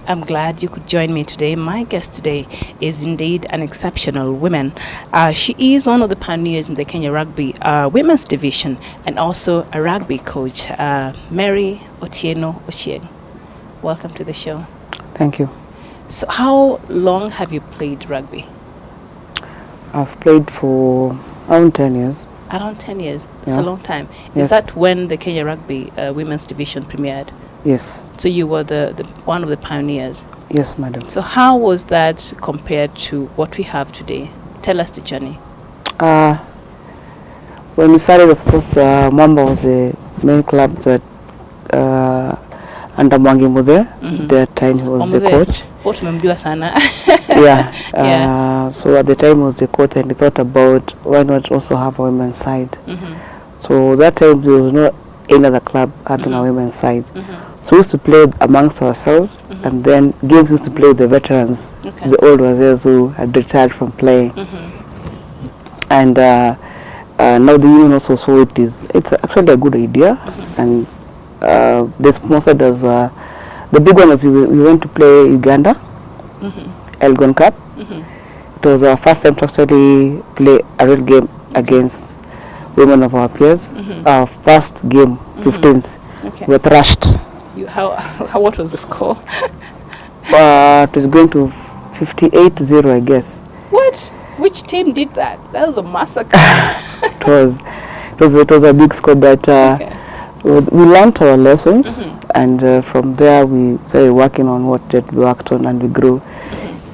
I'm glad you could join me today. My guest today is indeed an exceptional woman. She is one of the pioneers in the Kenya Rugby women's division and also a rugby coach, Mary Atieno. Welcome to the show. Thank you. So how long have you played rugby? I've played for around 10 years. Around 10 years? It's a long time. Yes. Is that when the Kenya Rugby women's division premiered? Yes. So you were the one of the pioneers? Yes, madam. So how was that compared to what we have today? Tell us the journey. When we started, of course, Mwamba was the main club that under Mwangi Muthe, that time he was the coach. So at the time he was the coach, and he thought about why not also have a women's side. So that time there was no any other club having a women's side. So we used to play amongst ourselves, and then games used to play with the veterans, the old ones who had retired from playing. And now the union also saw it's actually a good idea, and they sponsored us. The big one was we went to play Uganda, Elgon Cup. It was our first time to actually play a real game against women of our peers. Our first game, 15th, we were thrashed. What was the score? It was going to 58-0, I guess. What? Which team did that? That was a massacre. It was a big score, but we learned our lessons, and from there we started working on what we worked on, and we grew.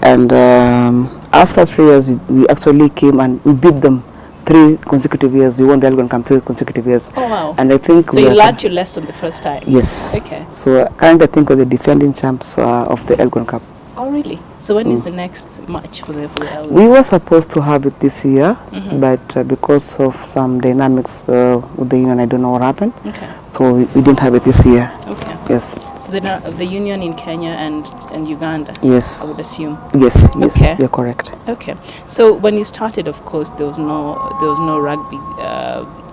And after 3 years, we actually came and we beat them 3 consecutive years. We won the Elgon Cup 3 consecutive years. Oh wow! And I think so you learned your lesson the first time. Yes. Okay. So currently, I think we're the defending champs of the Elgon Cup. Oh really? So when is the next match for the Elgon? We were supposed to have it this year, but because of some dynamics with the union, I don't know what happened. Okay. So we didn't have it this year. Okay. Yes. So the union in Kenya and Uganda. Yes. I would assume. Yes. Yes. Okay. You're correct. Okay. So when you started, of course, there was no rugby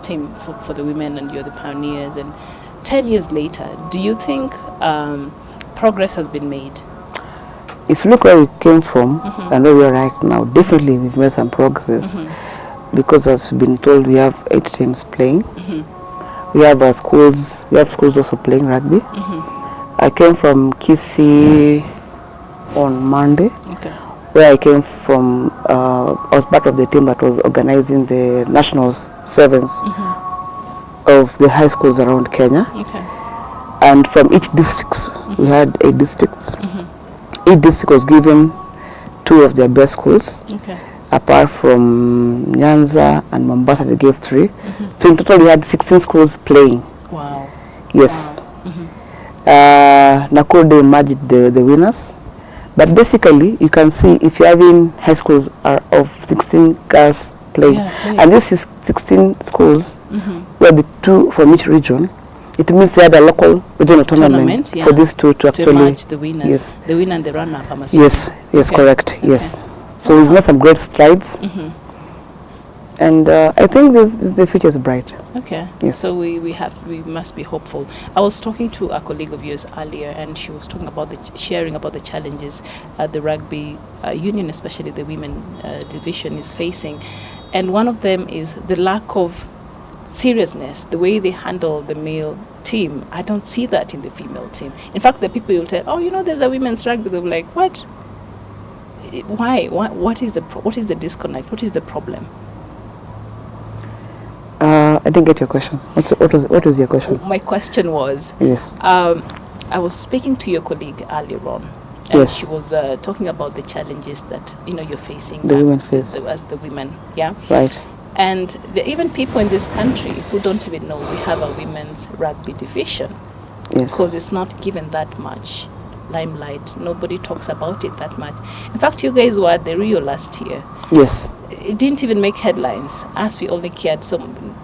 team for the women, and you're the pioneers. And 10 years later, do you think progress has been made? If you look where we came from and where we are right now, definitely we've made some progress. Because as we've been told, we have 8 teams playing. We have schools. We have schools also playing rugby. I came from Kisii on Monday, where I came from. I was part of the team that was organizing the nationals 7s of the high schools around Kenya. And from each district, we had 8 districts. Each district was given 2 of their best schools. Apart from Nyanza and Mombasa, they gave 3. So in total, we had 16 schools playing. Wow. Yes. Nakuru, they emerged the winners. But basically, you can see if you're having high schools of 16 girls playing, and this is 16 schools, where the 2 from each region. It means they had a local regional tournament for these 2 to actually match the winners. Yes. The winner and the runner-up. Yes. Yes. Correct. Okay. Yes. So we've made some great strides, and I think the future is bright. Okay. Yes. So we must be hopeful. I was talking to a colleague of yours earlier, and she was talking about sharing about the challenges the rugby union, especially the women division, is facing, and one of them is the lack of seriousness, the way they handle the male team. I don't see that in the female team. In fact, the people will tell, oh, there's a women's rugby. They'll be like, what? Why? What is the disconnect? What is the problem? I didn't get your question. What was your question? My question was, yes. I was speaking to your colleague earlier on, and she was talking about the challenges that you're facing. The women face as the women, yeah. Right. And there are even people in this country who don't even know we have a women's rugby division. Yes. Because it's not given that much limelight. Nobody talks about it that much. In fact, you guys were at the Rio last year. Yes. It didn't even make headlines, as we only cared. So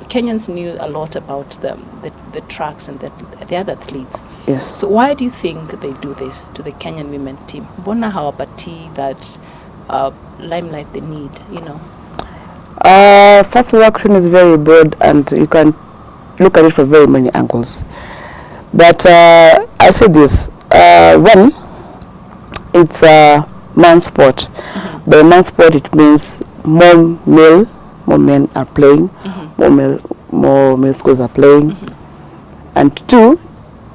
Kenyans knew a lot about the tracks and the other athletes. Yes. So why do you think they do this to the Kenyan women team? Mbona hawapati that limelight they need, First of all, question is very broad, and you can look at it from very many angles. But I'll say this. One, it's a man's sport. By man's sport, it means more men are playing, more male schools are playing, and two,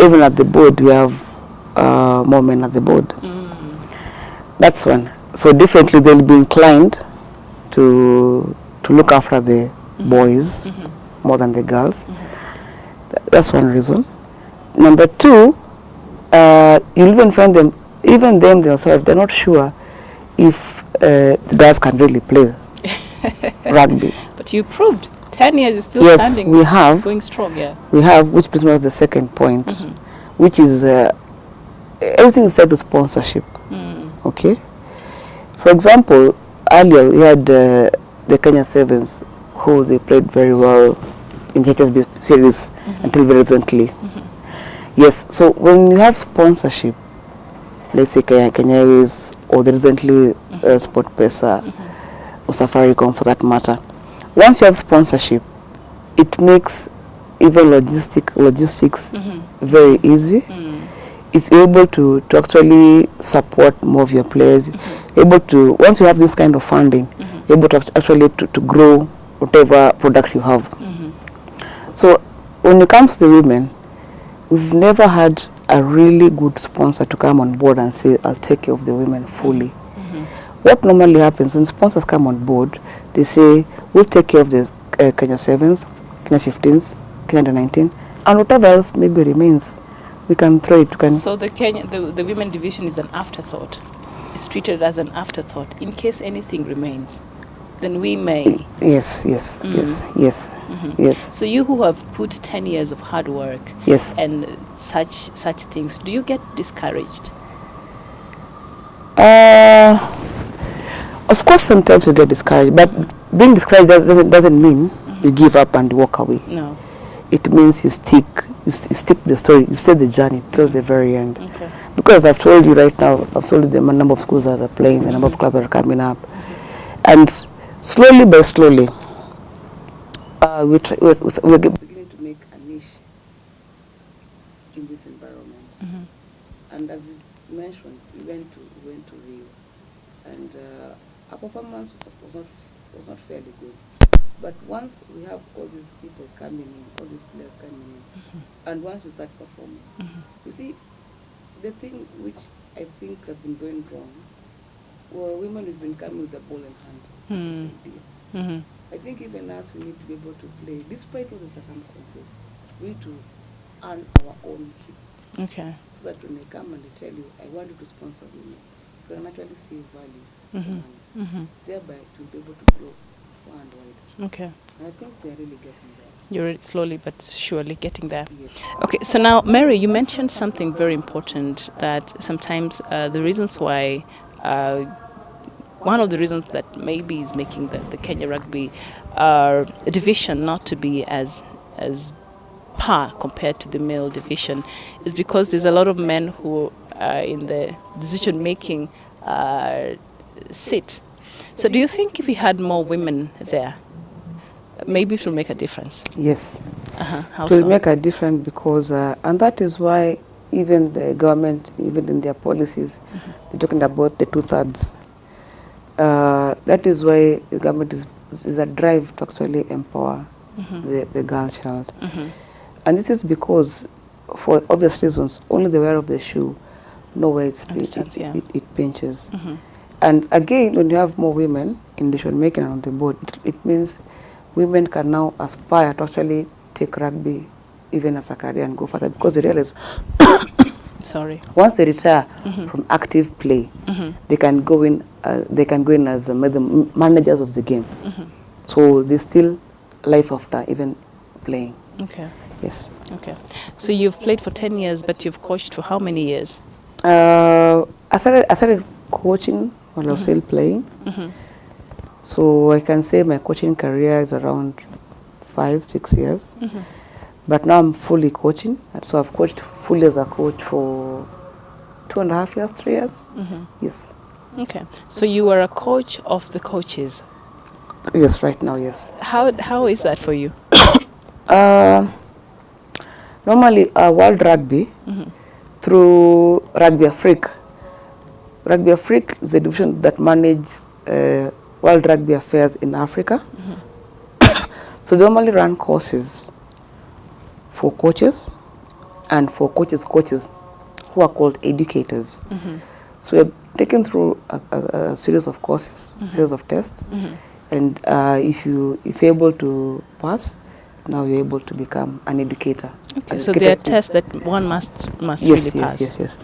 even at the board we have more men at the board. That's one. So differently, they'll be inclined to look after the boys more than the girls. That's one reason. Number two, you'll even find them, even them themselves, they're not sure if the guys can really play rugby. But you proved 10 years is still Yes, standing. we have. Going strong, yeah. We have, which brings me to the second point, which is everything is tied to sponsorship. Okay? For example, earlier we had the Kenya Sevens, who they played very well in the HSB series until very recently. Yes, so when you have sponsorship, let's say Kenya Airways or the recently Sport Pesa or Safaricom for that matter, once you have sponsorship, it makes even logistics very easy. It's able to actually support more of your players. Able to, once you have this kind of funding, able to actually to grow whatever product you have. So when it comes to the women, we've never had a really good sponsor to come on board and say, I'll take care of the women fully. What normally happens when sponsors come on board, they say, we'll take care of the Kenya Sevens, Kenya 15s, Kenya 19, and whatever else maybe remains, we can throw it. So the women division is an afterthought. It's treated as an afterthought. In case anything remains, then we may. Yes. Yes. So you who have put 10 years of hard work and such things, do you get discouraged? Of course, sometimes you get discouraged, but being discouraged doesn't mean you give up and walk away. No. It means you stick to the story, you stay the journey till the very end. Okay. Because I've told you right now, I've told you the number of schools that are playing, the number of clubs that are coming up, and slowly by slowly, we're beginning to make a niche in this environment. And as you mentioned, we went to Rio, and our performance was not fairly good. But once we have all these people coming in, all these players coming in, and once you start performing, you see, the thing which I think has been going wrong, well, women have been coming with the ball in hand. I think even us, we need to be able to play, despite all the circumstances, we need to earn our own keep. Okay. So that when they come and they tell you, I want you to sponsor me, you can actually see value for money. Thereby, to be able to grow far and wide. Okay. And I think we are really getting there. You're slowly but surely getting there. Yes. Okay, so now, Mary, you mentioned something very important, that sometimes the reasons why, one of the reasons that maybe is making the Kenya Rugby division not to be as par compared to the male division is because there's a lot of men who are in the decision-making seat. So do you think if we had more women there, maybe it will make a difference? Yes. How it will so? make a difference because, and that is why even the government, even in their policies, they're talking about the 2/3. That is why the government is a drive to actually empower the girl child. And this is because, for obvious reasons, only the wearer of the shoe know where it pinches. And again, when you have more women in decision making on the board, it means women can now aspire to actually take rugby even as a career and go further, because they realize once they retire from active play, they can go in. They can go in as the managers of the game. So they still life after even playing. Okay. Yes. Okay. So you've played for 10 years, but you've coached for how many years? I started coaching while I was still playing. So I can say my coaching career is around 5-6 years. But now I'm fully coaching. So I've coached fully as a coach for 2.5 years, 3 years. Yes. Okay. So you are a coach of the coaches? Yes, right now, yes. How is that for you? Normally, World Rugby, through Rugby Africa, Rugby Afrique is a division that manages World Rugby Affairs in Africa. So they normally run courses for coaches and for coaches who are called educators. So you're taken through a series of courses, series of tests, and if you're able to pass, now you're able to become an educator. Okay, so there are tests that one must yes, really pass. Yes.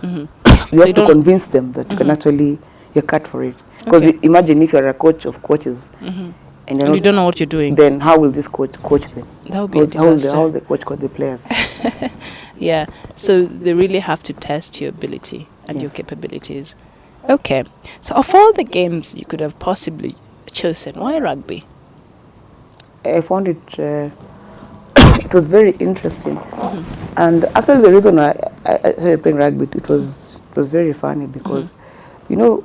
You have to convince them that you can actually, you're cut for it. Because imagine if you're a coach of coaches and you don't know what you're doing. Then how will this coach them? That would be a disaster. How will the coach coach the players? Yeah, so they really have to test your ability and your capabilities. Okay, so of all the games you could have possibly chosen, why rugby? I found it, it was very interesting. And actually the reason I started playing rugby, it was very funny because, you know,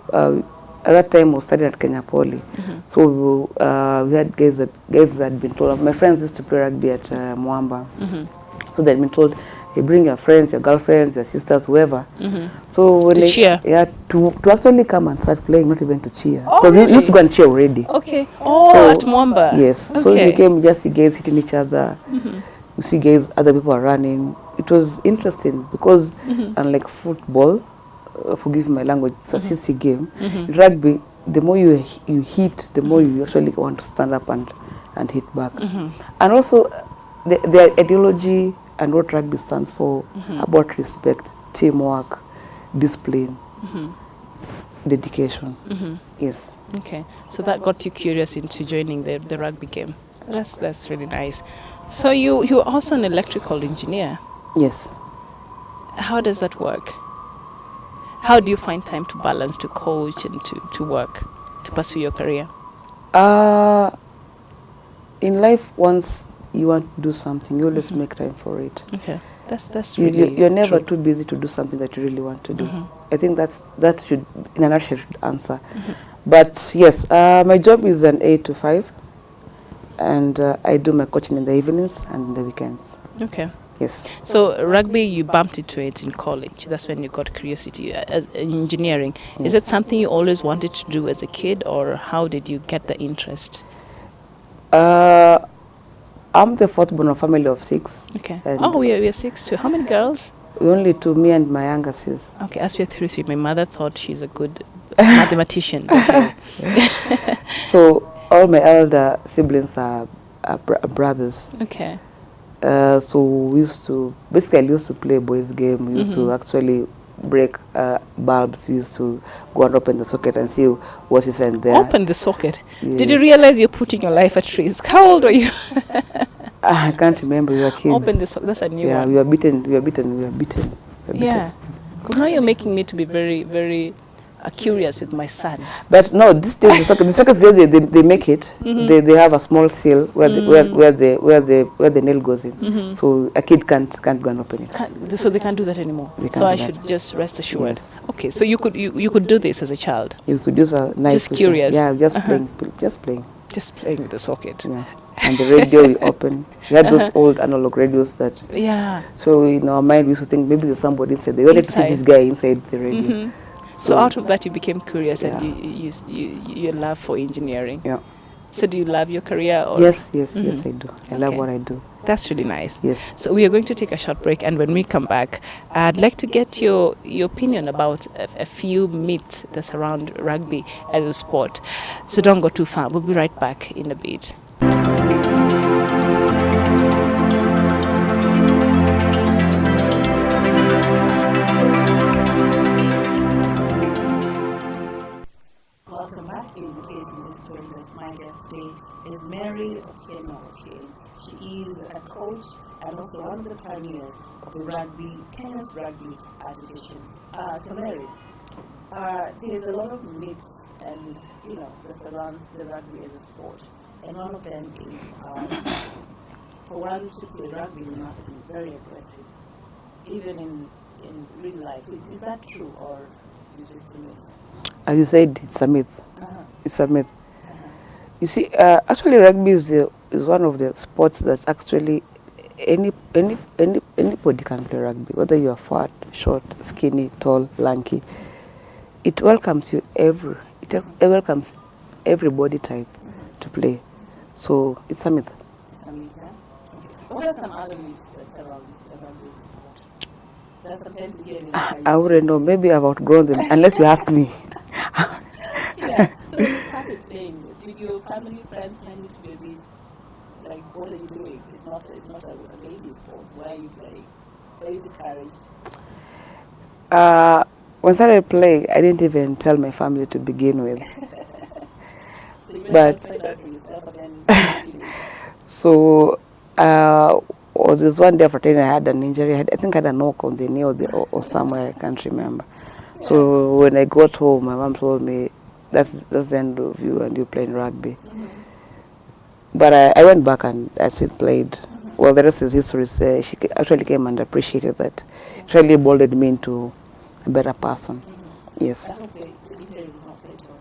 at that time I was studying at Kenya Poly. So we had guys that had been told, my friends used to play rugby at Mwamba. So they'd been told, hey, bring your friends, your girlfriends, your sisters, whoever. So when to cheer? Yeah, to actually come and start playing, not even to cheer. Oh, Because really? we used to go and cheer already. Okay. Oh, So, at Mwamba. Yes. Okay. So it became just see guys hitting each other. You see guys, other people are running. It was interesting because unlike football, forgive my language, it's a sissy game. Rugby, the more you hit, the more you actually want to stand up and hit back. And also, the ideology and what rugby stands for about respect, teamwork, discipline, dedication. Yes. Okay, so that got you curious into joining the rugby game. That's really nice. So you're also an electrical engineer. Yes. How does that work? How do you find time to balance, to coach and to work, to pursue your career? In life, once you want to do something, you always make time for it. Okay, that's really you're never true. too busy to do something that you really want to do. I think that should, in a nutshell, should answer. But yes, my job is an 8 to 5, and I do my coaching in the evenings and in the weekends. Okay. Yes. So rugby, you bumped into it in college. That's when you got curiosity. Engineering, is it something you always wanted to do as a kid, or how did you get the interest? I'm the fourth born of a family of 6. Okay. Oh, we are 6 too. How many girls? Only 2, me and my younger sis. Okay, as we are 3. My mother thought she's a good mathematician. So all my elder siblings are brothers. Okay. So we used to, basically I used to play boys game. We used to actually break bulbs. We used to go and open the socket and see what is in there. Open the socket? Yeah. Did you realize you're putting your life at risk? How old were you? I can't remember, we were kids. Open the socket, that's a new one. We were beaten. Yeah. Because now you're making me to be very, very curious with my son. But no, these days the sockets they make it. They have a small seal where the nail goes in. So a kid can't go and open it. So they can't do that anymore. So I should just rest assured. Yes. Okay, so you could do this as a child. You could use a nice. Just curious. Yeah, just playing. Just playing with the socket. Yeah. And the radio we open. We had those old analog radios that. Yeah. So in our mind we used to think maybe there's somebody inside. They wanted to see this guy inside the radio. So out of that you became curious and you love for engineering. Yeah. So do you love your career? Or? Yes, I do. I love what I do. That's really nice. Yes. So we are going to take a short break, and when we come back, I'd like to get your opinion about a few myths that surround rugby as a sport. So don't go too far. We'll be right back in a bit. Welcome back. In case you missed us, my guest today is Mary Atieno. She is a coach and also one of the pioneers of the Kenya's rugby division. So Mary, there's a lot of myths and that surrounds the rugby as a sport, and one of them is for one to play rugby you must be very aggressive, even in real life. Is that true, or is this a myth? As you said, it's a myth. It's a myth. You see, actually, rugby is one of the sports that actually anybody can play rugby, whether you are fat, short, skinny, tall, lanky. it welcomes it welcomes every body type to play. So it's a myth. Some, yeah? Okay. What are some other myths that surround this sport? There's sometimes you hear it I wouldn't know. Maybe I've outgrown them, unless you ask me. Yeah. So when you started playing, did your family, friends find it to be a bit like, what are you doing? It's not a baby sport. Why are you playing? Were you discouraged? When I started playing, I didn't even tell my family to begin with. So you went But out find out for yourself and then later. so, this one day after training, I had an injury. I think I had a knock on the knee or somewhere. I can't remember. Yeah. So when I got home, my mom told me, that's the end of you and you playing rugby. Mm-hmm. But I went back and I still played. Mm-hmm. Well, the rest is history. She actually came and appreciated that. It really molded me into a better person. Mm-hmm. Yes. I hope the injury was not fatal.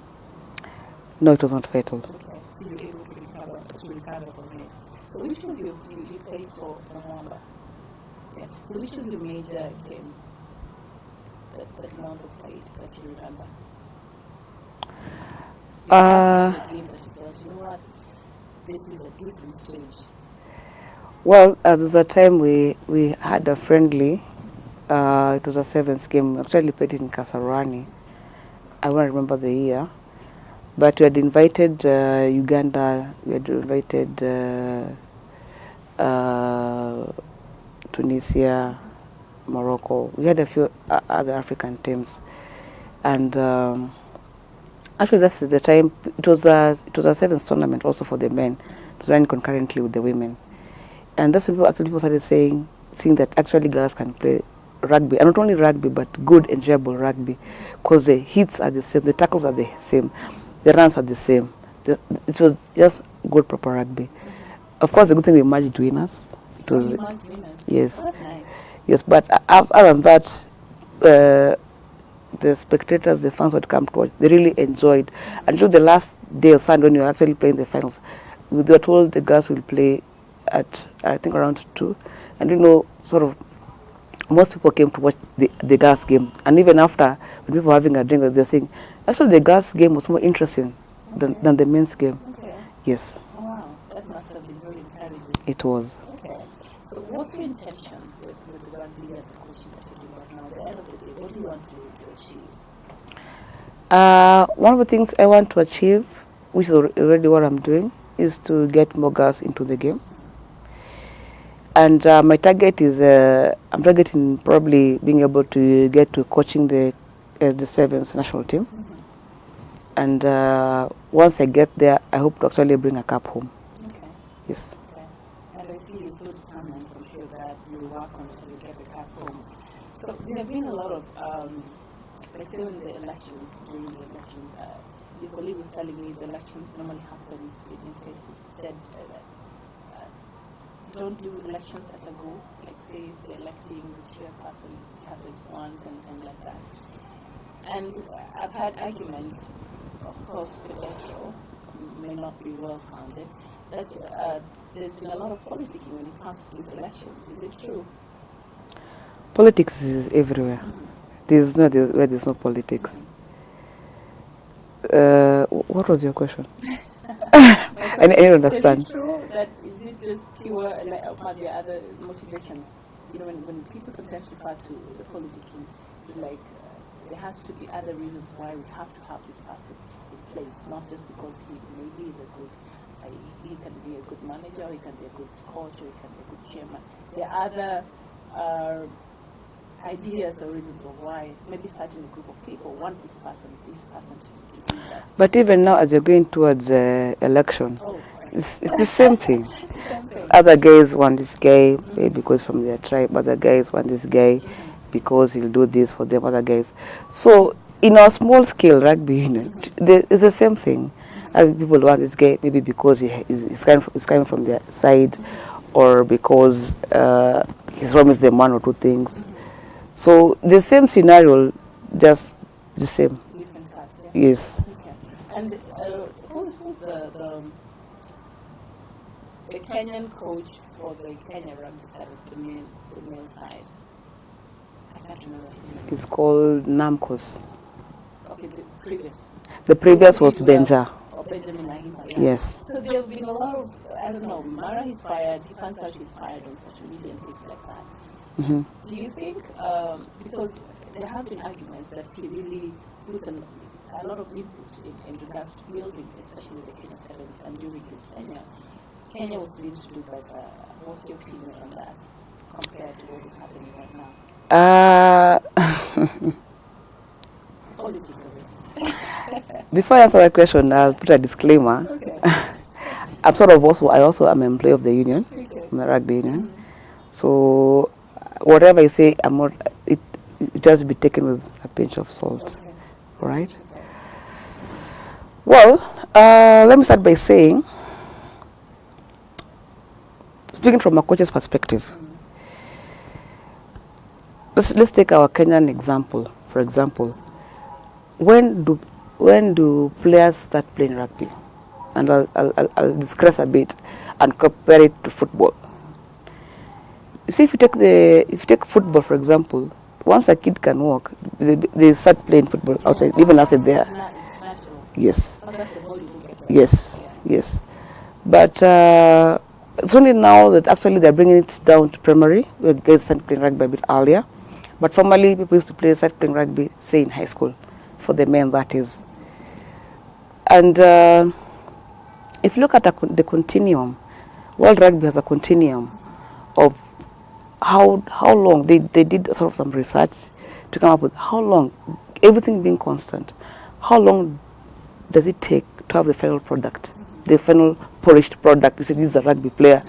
No, it was not fatal. Okay, so you were able to recover from it. So which was you played for Mwamba? Yeah. So which was your major game that Mwamba played that you remember? The game that you felt, you know what, this is a different stage. Well, there was a time we had a friendly. It was a sevens game. We actually played it in Kasarani. I won't remember the year. But we had invited Uganda, we had invited Tunisia, Morocco. We had a few other African teams. And actually that's the time, it was a sevens tournament also for the men. It was running concurrently with the women. And that's when people started seeing that actually girls can play rugby, and not only rugby, but good, enjoyable rugby, because the hits are the same, the tackles are the same, the runs are the same. It was just good, proper rugby. Of course, the good thing we emerged winners. It was, winners? yes. Oh, that's nice. Yes, but other than that, the spectators, the fans would come to watch. They really enjoyed. Until the last day of Sunday, when you were actually playing the finals, we were told the girls will play at, I think, around 2. And sort of, most people came to watch the girls' game. And even after, when people were having a drink, they were saying, actually the girls' game was more interesting than the men's game. Okay. Yes. Oh, wow, that must have been very encouraging. It was. Okay. So what's your intention with the rugby and the coaching that you're doing right now? At the end of the day, what do you want to achieve? One of the things I want to achieve, which is already what I'm doing, is to get more girls into the game. And my target is, I'm targeting probably being able to get to coaching the sevens national team. Mm-hmm. And once I get there, I hope to actually bring a cup home. Okay. Yes. Okay. And I see you're so determined, I'm sure that you'll work on it and you'll get the cup home. So there have been a lot of, like say when the elections, during the elections, your colleague was telling me the elections normally happens in cases. He said don't do elections at a go, like say if they're electing the chairperson, it happens once and like that. And I've had arguments, of course, pedestral, may not be well founded, that there's been a lot of politicking when it comes to this election. Is it true? Politics is everywhere. Mm-hmm. There's no politics. What was your question? I don't understand. Is it true that is it just pure, like, are there other motivations? You know, when people sometimes refer to the politicking, it's like there has to be other reasons why we have to have this person in place, not just because he maybe is a good, he can be a good manager, or he can be a good coach, or he can be a good chairman. There are other ideas or reasons of why maybe certain group of people want this person to do that. But even now, as you're going towards election, it's the same thing. Same thing. Other guys want this guy because from their tribe. Other guys want this guy because he'll do this for them. Other guys. So in our small scale rugby, it's the same thing. Other people want this guy maybe because he's coming from their side, or because he's promised them one or two things. So the same scenario, just the same. Different parts, yeah? Yes. Okay. And who's the Kenyan coach for the Kenya rugby side, the male side? I can't remember his name. It's called Namcos. Okay, previous. The previous was Benja. Or Benjamin Nahima, yeah. Yes. So there have been a lot of, I don't know, Mara is fired, he finds out he's fired on social media and things like that. Mm-hmm. Do you think, because there have been arguments that he really put a lot of input in regards to building, especially the Kenya Sevens, and during his tenure, Kenya was seen to do better. What's your opinion on that compared to what is happening right now? Politics of it. Before I answer that question, I'll put a disclaimer. Okay. I also am an employee of the union, Okay. the rugby union. So whatever I say, I'm not. It just be taken with a pinch of salt. Okay. All right. Well, let me start by saying, speaking from a coach's perspective, let's take our Kenyan example. For example, when do players start playing rugby? And I'll digress a bit and compare it to football. You see, if you take football, for example, once a kid can walk, they start playing football outside, even outside there. It's natural. Yes. But that's the body who gets it. Yes. Yeah. Yes. But it's only now that actually they're bringing it down to primary. Where guys start playing rugby a bit earlier. But formerly, people used to start playing rugby, say in high school, for the men, that is. And if you look at the continuum, World Rugby has a continuum of how long they did sort of some research to come up with how long, everything being constant, how long does it take to have the final product, the final polished product. You say this is a rugby player,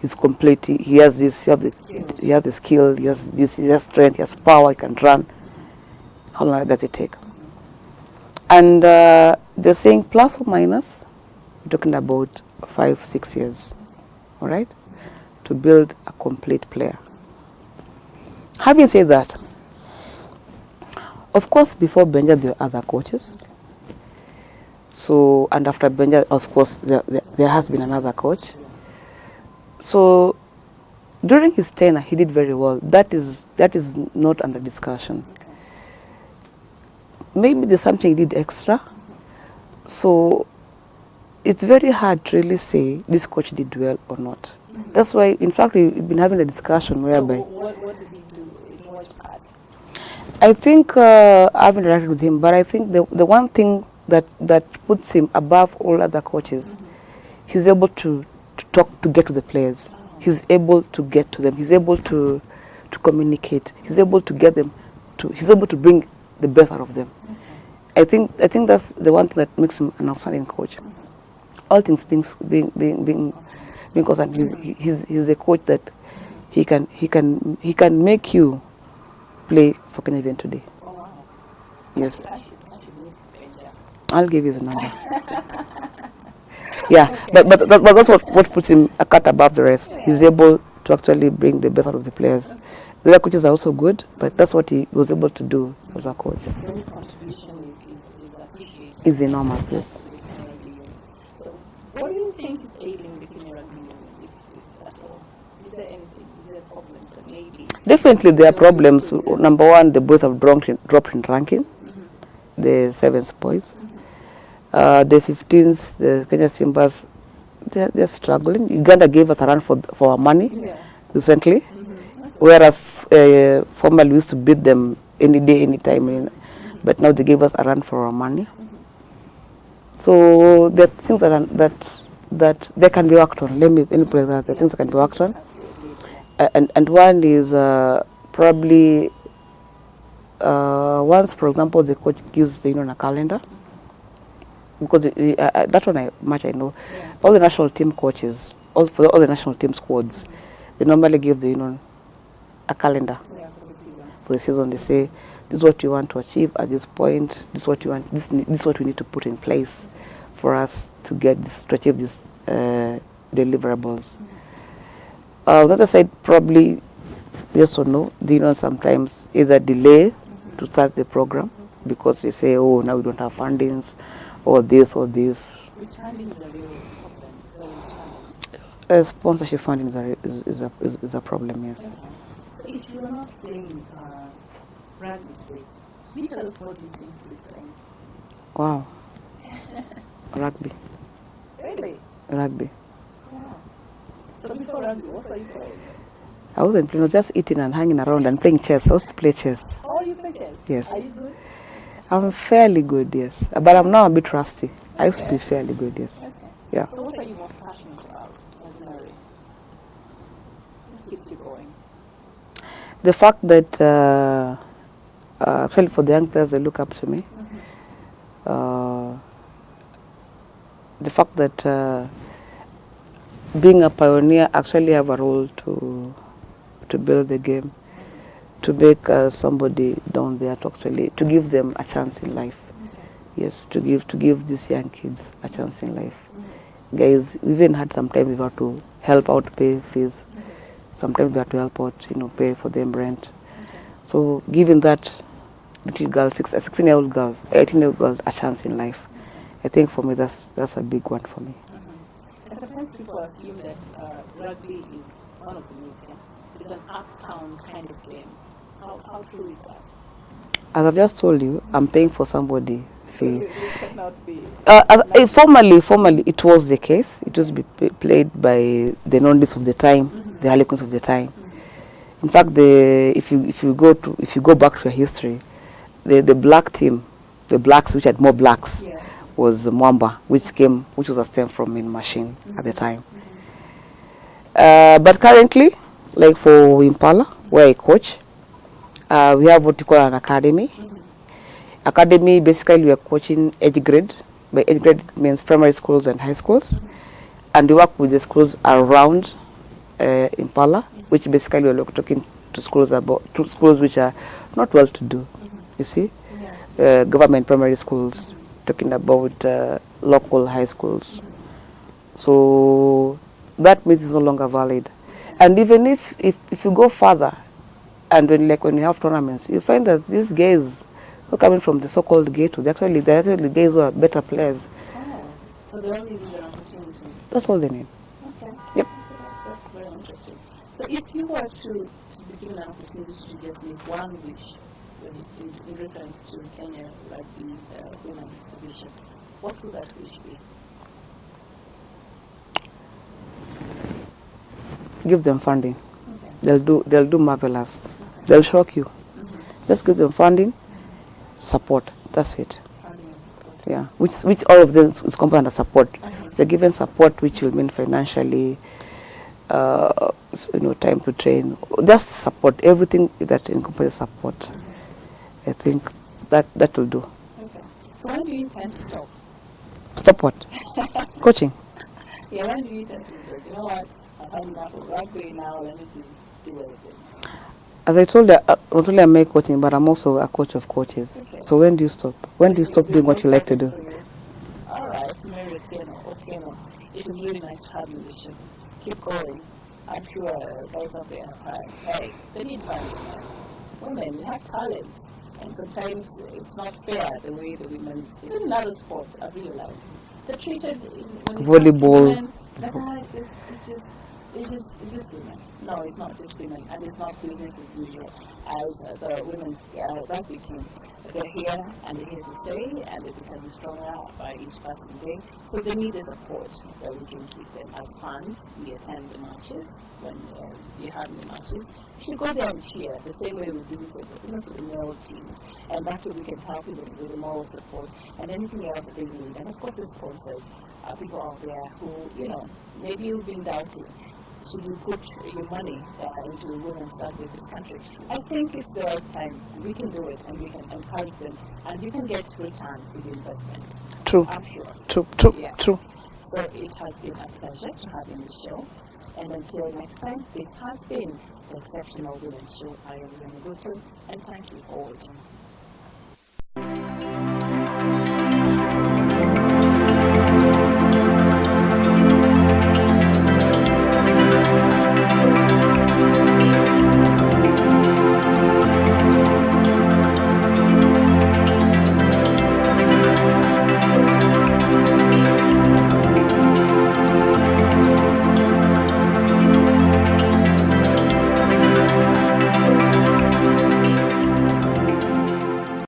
he's complete, he has this, he has the skill, he has this, he has strength, he has power, he can run. How long does it take? And they're saying plus or minus, we're talking about 5-6 years, all right, to build a complete player. Having said that, of course, before Benja, there were other coaches. So, and after Benja, of course, there has been another coach. So, during his tenure, he did very well. That is not under discussion. Maybe there's something he did extra. So, it's very hard to really say this coach did well or not. That's why, in fact, we've been having a discussion whereby. So what did he do in what part? I think I haven't interacted with him, but I think the one thing that puts him above all other coaches, he's able to get to the players. He's able to get to them. He's able to communicate. He's able to get them he's able to bring the best out of them. I think that's the one thing that makes him an outstanding coach. All things being constant, he's a coach that he can make you play for Kenya even today. Oh, wow. Yes. I should meet Benja. I'll give you his number. Yeah, but that's what puts him a cut above the rest. He's able to actually bring the best out of the players. The other coaches are also good, but that's what he was able to do as a coach. So his contribution is appreciated. Is enormous, yes. So what do you think is ailing the Kenya Rugby Union, if at all? Is there anything? Is there problems that maybe? Definitely there are problems. Number one, the boys have dropped in ranking. The sevens boys. The 15s, the Kenya Simbas, they're struggling. Uganda gave us a run for our money recently, whereas formerly we used to beat them any day, any time. But now they gave us a run for our money. So there are things that they can be worked on. Let me put that. The things that can be worked on. And one is probably once, for example, the coach gives the union a calendar, because that one I know. Yeah. All the national team coaches, all the national team squads, they normally give the union a calendar for the season. They say, this is what you want to achieve at this point. This is what you want. This is what we need to put in place for us to achieve these deliverables. On the other side, probably, yes or no, the union sometimes either delay to start the program because they say, oh, now we don't have fundings, or this or this. Which funding is a real problem? It's a real challenge. Sponsorship funding is a problem, yes. Okay. So if you are not playing rugby today, which other sport do you think you will play? Wow. Rugby. Really? Rugby. Wow. So before rugby, what were you playing? I wasn't playing, I was just eating and hanging around and playing chess. I used to play chess. Oh, you play chess? Yes. Are you good? I'm fairly good, yes. But I'm now a bit rusty. I used to be fairly good, yes. Okay. Yeah. So what are you most passionate about as Mary? What keeps you going? The fact that, actually for the young players, they look up to me. The fact that being a pioneer, actually have a role to build the game, to make somebody down there to give them a chance in life. Okay. Yes, to give these young kids a chance in life. Guys, we even had sometimes we have to help out pay fees. Sometimes we have to help out, pay for them rent. Okay. So giving that little girl, a 16-year-old girl, 18-year-old girl, a chance in life, I think for me that's a big one for me. And sometimes people assume that rugby is one of the myths. Yeah? It's an uptown kind of game. How true is that? As I've just told you, I'm paying for somebody fee. You cannot be. Formally, it was the case. It was played by the non-leagues of the time, the Harlequins of the time. In fact, if you go back to your history, the black team, the blacks which had more blacks, was Mwamba, which was a stem from in machine at the time. But currently, like for Impala, where I coach, we have what you call an academy. Academy, basically we are coaching age grade. By age grade it means primary schools and high schools. And we work with the schools around Impala, which basically we are talking to schools which are not well to do, you see. Government primary schools, talking about local high schools. So that myth is no longer valid. And even if you go further, and when you have tournaments, you find that these guys who are coming from the so-called ghetto, they're actually guys who are better players. Oh, so they only need an opportunity. That's all they need. Okay. Yep. That's very interesting. So if you were to be given an opportunity to just make one wish in reference to Kenya Rugby women's division, what would that wish be? Give them funding. Okay. They'll do marvelous. Okay. They'll shock you. Just give them funding, support. That's it. Funding and support. Yeah. Which all of them is combined under support. They're given support, which will mean financially, time to train. Just support, everything that encompasses support. I think that will do. Okay. So when do you intend to stop? Stop what? Coaching. Yeah, when do you intend to do it? You know what? I've had enough of rugby now, let me just do other things. As I told you, not only am I coaching, but I'm also a coach of coaches. Okay. So when do you stop? When do you stop doing what you like to do? All right, so Mary Atieno, it was really nice to have you on the show. Keep going. I'm sure guys out there are crying. Hey, they need funding. Women, you have talents. And sometimes it's not fair the way the women, even in other sports, I've realized. They're treated when volleyball. Women, it's just women. No, it's not just women, and it's not business as usual as the women's rugby team. They're here, and they're here to stay, and they're becoming stronger by each passing day. So they need the support that we can keep them. As fans, we attend the matches when you have the matches. You should go there and cheer the same way we do for the male teams. And that way we can help them with the moral support and anything else that they need. And of course, the sponsors, people out there who, maybe you've been doubting. Should you put your money into women's rugby in this country? I think it's the right time. We can do it, and we can encourage them, and you can get return for the investment. True. I'm sure. True. Yeah. True. So it has been a pleasure to have you on the show. And until next time, this has been the Exceptional Women's Show. I am Lena Guto, and thank you for watching.